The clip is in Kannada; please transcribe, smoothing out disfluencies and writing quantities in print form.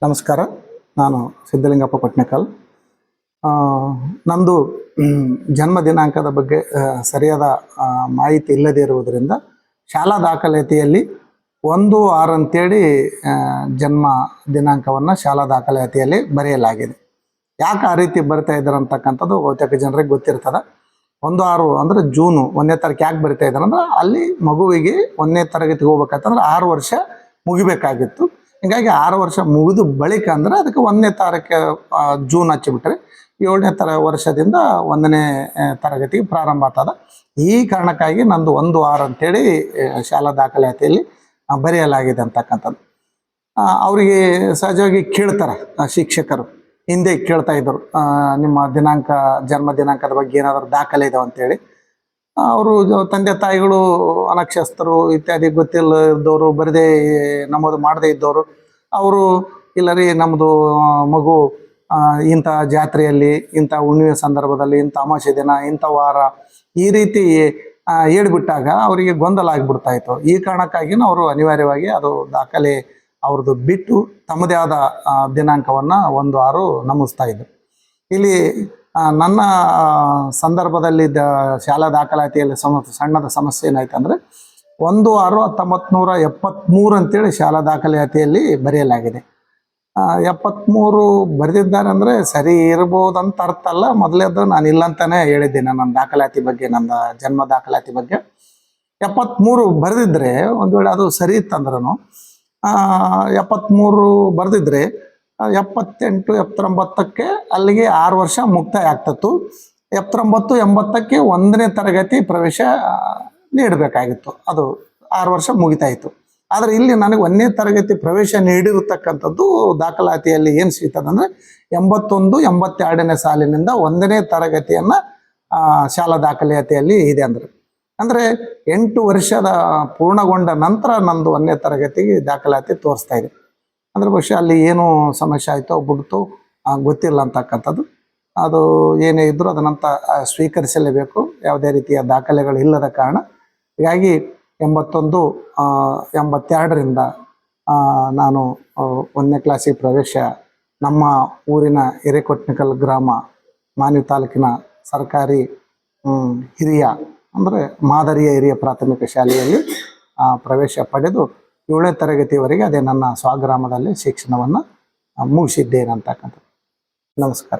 ನಮಸ್ಕಾರ. ನಾನು ಸಿದ್ಧಲಿಂಗಪ್ಪ ಪಟ್ನೇಕಲ್. ನಂದು ಜನ್ಮ ದಿನಾಂಕದ ಬಗ್ಗೆ ಸರಿಯಾದ ಮಾಹಿತಿ ಇಲ್ಲದೇ ಇರುವುದರಿಂದ ಶಾಲಾ ದಾಖಲಾತಿಯಲ್ಲಿ 1/6 ಅಂತೇಳಿ ಜನ್ಮ ದಿನಾಂಕವನ್ನು ಶಾಲಾ ದಾಖಲಾತಿಯಲ್ಲಿ ಬರೆಯಲಾಗಿದೆ. ಯಾಕೆ ಆ ರೀತಿ ಬರಿತಾ ಇದ್ದಾರೆ ಅಂತಕ್ಕಂಥದ್ದು ಬಹುತೇಕ ಜನರಿಗೆ ಗೊತ್ತಿರ್ತದೆ. 1/6 ಅಂದರೆ ಜೂನು 1ನೇ ತಾರೀಕು ಯಾಕೆ ಬರಿತಾ ಇದ್ದಾರೆ ಅಂದ್ರೆ ಅಲ್ಲಿ ಮಗುವಿಗೆ 1ನೇ ತರಗತಿಗೆ ಹೋಗ್ಬೇಕಂತಂದ್ರೆ 6 ವರ್ಷ ಮುಗಿಬೇಕಾಗಿತ್ತು. ಹೀಗಾಗಿ 6 ವರ್ಷ ಮುಗಿದು ಬಳಿಕ ಅಂದ್ರೆ ಅದಕ್ಕೆ 1ನೇ ತಾರೀಕು ಜೂನ್ ಹಚ್ಚಿಬಿಟ್ರೆ 7ನೇ ವರ್ಷದಿಂದ 1ನೇ ತರಗತಿಗೆ ಪ್ರಾರಂಭ ಆಗ್ತದೆ. ಈ ಕಾರಣಕ್ಕಾಗಿ ನಂದು 1/6 ಅಂತೇಳಿ ಶಾಲಾ ದಾಖಲಾತಿಯಲ್ಲಿ ಬರೆಯಲಾಗಿದೆ ಅಂತಕ್ಕಂಥದ್ದು. ಅವರಿಗೆ ಸಹಜವಾಗಿ ಕೇಳ್ತಾರೆ ಶಿಕ್ಷಕರು. ಹಿಂದೆ ಕೇಳ್ತಾ ಇದ್ದರು, ನಿಮ್ಮ ಜನ್ಮ ದಿನಾಂಕದ ಬಗ್ಗೆ ಏನಾದರೂ ದಾಖಲೆ ಇದಾವೆ ಅಂತೇಳಿ. ಅವರು ತಂದೆ ತಾಯಿಗಳು ಅನಕ್ಷಸ್ಥರು ಇತ್ಯಾದಿ ಗೊತ್ತಿಲ್ಲದವರು, ಬರದೇ ನಮ್ಮದು ಮಾಡದೇ ಇದ್ದವರು, ಅವರು ಇಲ್ಲ ರೀ ನಮ್ಮದು ಮಗು ಇಂಥ ಜಾತ್ರೆಯಲ್ಲಿ, ಇಂಥ ಹುಣ್ಣಿಮೆ ಸಂದರ್ಭದಲ್ಲಿ, ಇಂಥ ಅಮಾವಾಸ್ಯೆ ದಿನ, ಇಂಥ ವಾರ ಈ ರೀತಿ ಹೇಳ್ಬಿಟ್ಟಾಗ ಅವರಿಗೆ ಗೊಂದಲ ಆಗಿಬಿಡ್ತಾಯಿತ್ತು. ಈ ಕಾರಣಕ್ಕಾಗಿ ಅವರು ಅನಿವಾರ್ಯವಾಗಿ ಅದು ದಾಖಲೆ ಅವ್ರದ್ದು ಬಿಟ್ಟು ತಮ್ಮದೇ ಆದ ದಿನಾಂಕವನ್ನು 1/6 ನಮೂಸ್ತಾ ಇದ್ದರು. ಇಲ್ಲಿ ನನ್ನ ಸಂದರ್ಭದಲ್ಲಿ ಶಾಲಾ ದಾಖಲಾತಿಯಲ್ಲಿ ಸಣ್ಣದ ಸಮಸ್ಯೆ ಏನಾಯ್ತು ಅಂದರೆ 1/6/1973 ಅಂತೇಳಿ ಶಾಲಾ ದಾಖಲಾತಿಯಲ್ಲಿ ಬರೆಯಲಾಗಿದೆ. 73 ಬರೆದಿದ್ದಾರೆ ಅಂದರೆ ಸರಿ ಇರ್ಬೋದಂತ ಅರ್ಥ ಅಲ್ಲ. ಮೊದಲೇದು ನಾನು ಇಲ್ಲಂತಾನೆ ಹೇಳಿದ್ದೇನೆ ನನ್ನ ದಾಖಲಾತಿ ಬಗ್ಗೆ, ನನ್ನ ಜನ್ಮ ದಾಖಲಾತಿ ಬಗ್ಗೆ. 73 ಬರೆದಿದ್ರೆ ಒಂದು ವೇಳೆ ಅದು ಸರಿ ಇತ್ತಂದ್ರೂ 73 ಬರೆದಿದ್ರೆ 78, 79ಕ್ಕೆ ಅಲ್ಲಿಗೆ 6 ವರ್ಷ ಮುಕ್ತಾಯ ಆಗ್ತಿತ್ತು. 79, 80ಕ್ಕೆ 1ನೇ ತರಗತಿ ಪ್ರವೇಶ ನೀಡಬೇಕಾಗಿತ್ತು. ಅದು 6 ವರ್ಷ ಮುಗಿತಾ ಇತ್ತು. ಆದರೆ ಇಲ್ಲಿ ನನಗೆ 1ನೇ ತರಗತಿ ಪ್ರವೇಶ ನೀಡಿರತಕ್ಕಂಥದ್ದು ದಾಖಲಾತಿಯಲ್ಲಿ ಏನು ಸಿಗ್ತದಂದರೆ 81, 82ನೇ ಸಾಲಿನಿಂದ 1ನೇ ತರಗತಿಯನ್ನು ಶಾಲಾ ದಾಖಲಾತಿಯಲ್ಲಿ ಇದೆ ಅಂದರೆ 8 ವರ್ಷದ ಪೂರ್ಣಗೊಂಡ ನಂತರ ನಂದು 1ನೇ ತರಗತಿಗೆ ದಾಖಲಾತಿ ತೋರಿಸ್ತಾ ಇದೆ. ಅಂದರೆ ಬಹುಶಃ ಅಲ್ಲಿ ಏನು ಸಮಸ್ಯೆ ಆಯಿತೋ ಬಿಡ್ತು ಗೊತ್ತಿಲ್ಲ ಅಂತಕ್ಕಂಥದ್ದು. ಅದು ಏನೇ ಇದ್ದರೂ ಅದನ್ನಂತ ಸ್ವೀಕರಿಸಲೇಬೇಕು, ಯಾವುದೇ ರೀತಿಯ ದಾಖಲೆಗಳು ಇಲ್ಲದ ಕಾರಣ. ಹೀಗಾಗಿ 81, 82ರಿಂದ ನಾನು 1ನೇ ಕ್ಲಾಸಿಗೆ ಪ್ರವೇಶ ನಮ್ಮ ಊರಿನ ಹಿರೇಕೊಟ್ನಿಕಲ್ ಗ್ರಾಮ ಮಾನ್ವಿ ತಾಲೂಕಿನ ಸರ್ಕಾರಿ ಹಿರಿಯ ಅಂದರೆ ಮಾದರಿಯ ಹಿರಿಯ ಪ್ರಾಥಮಿಕ ಶಾಲೆಯಲ್ಲಿ ಪ್ರವೇಶ ಪಡೆದು 7ನೇ ತರಗತಿಯವರೆಗೆ ಅದೇ ನನ್ನ ಸ್ವಗ್ರಾಮದಲ್ಲಿ ಶಿಕ್ಷಣವನ್ನು ಮುಗಿಸಿದ್ದೇನೆ ಅಂತಕ್ಕಂಥದ್ದು. ನಮಸ್ಕಾರ.